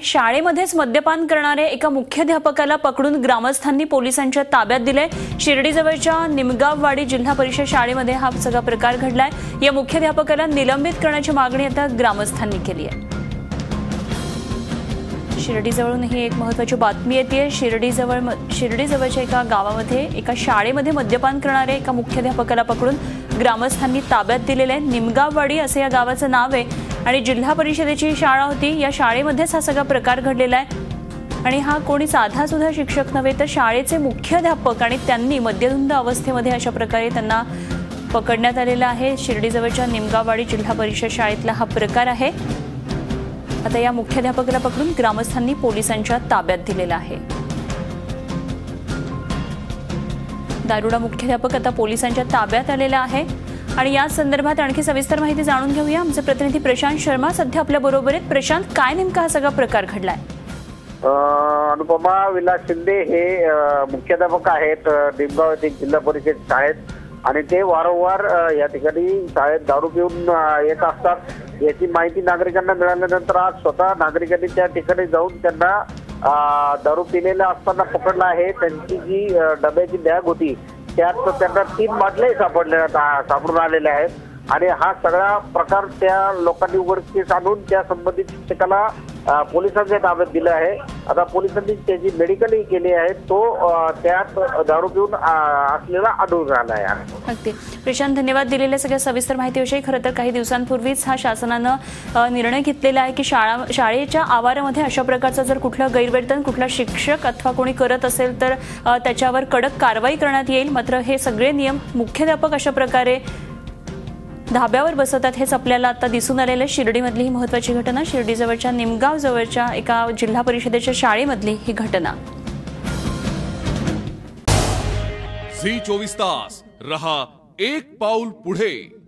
शाळेमध्येच मद्यपान करणारे एका मुख्याध्यापकाला पकडून ग्रामस्थांनी पोलिसांच्या ताब्यात दिले। शिर्डीजवळच्या निमगाववाडी जिल्हा परिषद शाळेमध्ये हा सगळा प्रकार घडलाय। या मुख्याध्यापकाला निलंबित करण्याची मागणी आता ग्रामस्थांनी केली आहे। शिर्डीजवळून ही एक महत्त्वाची बातमी येते। शिर्डीजवळच्या एका गावामध्ये एका शाळेमध्ये मद्यपान करणारे एका मुख्याध्यापकाला पकडून ग्रामस्थांनी ताब्यात दिलेले आहे। निमगाववाडी असे या गावाचं नाव आहे आणि जिल्हा परिषदेची शाळा होती। या शाळेमध्येच हा सगळा प्रकार घडलेला आहे आणि हा कोणी साधा सुद्धा शिक्षक नव्हे तर शाळेचे मुख्याध्यापक आणि त्यांनी मद्यधुंद अवस्थेमध्ये अशा प्रकारे त्यांना पकडण्यात आलेला आहे। शिर्डीजवळच्या निमगाववाडी जिल्हा परिषद शाळेतला हा प्रकार आहे। आता या मुख्याध्यापकाला पकडून ग्रामस्थांनी पोलिसांच्या ताब्यात दिलेला आहे। दारुडा मुख्याध्यापक आता पोलिसांच्या ताब्यात आलेला आहे आणि या संदर्भात आणखी सविस्तर माहिती जाणून घेऊया। आमचे प्रतिनिधी प्रशांत शर्मा सध्या आपल्या बरोबर आहेत। प्रशांत, काय नेमका हा सगळा प्रकार घडलाय? अनुपमा विलास शिंदे हे मुख्याध्यापक आहेत निमगाव येथील जिल्हा परिषद शाळेत आणि ते वारंवार या ठिकाणी शाळेत दारू पिऊन येत असतात। याची माहिती नागरिकांना मिळाल्यानंतर आज स्वतः नागरिकांनी त्या ठिकाणी जाऊन त्यांना दारू पिलेला असताना पकडला आहे। त्यांची जी डब्याची बॅग होती त्यात त्यांना 3 बाटल्या सापडून आलेल्या आहेत आणि हा सगळा प्रकार त्या लोकांनी उघडकीस आणून त्या संबंधित शिक्षकाला पोलिसांच्या ताब्यात दिलं आहे। आता पोलिसांनी त्याची मेडिकलही केली आहे। तो त्यात दारू पिऊन असलेला आढळून आला आहे। अगदी प्रशांत, धन्यवाद दिलेल्या सगळ्या सविस्तर माहितीविषयी। खरं तर काही दिवसांपूर्वीच हा शासनानं निर्णय घेतलेला आहे की शाळेच्या आवारामध्ये अशा प्रकारचा जर कुठला गैरवर्तन कुठला शिक्षक अथवा कोणी करत असेल तर त्याच्यावर कडक कारवाई करण्यात येईल। मात्र हे सगळे नियम मुख्याध्यापक अशा प्रकारे धाब्यावर बसवतात हेच आपल्याला आता दिसून आलेलं आहे। शिर्डीमधली ही महत्त्वाची घटना, शिर्डीजवळच्या निमगाव जवळच्या एका जिल्हा परिषदेच्या शाळेमधली ही घटना। झी 24 तास रहा एक पाऊल पुढे।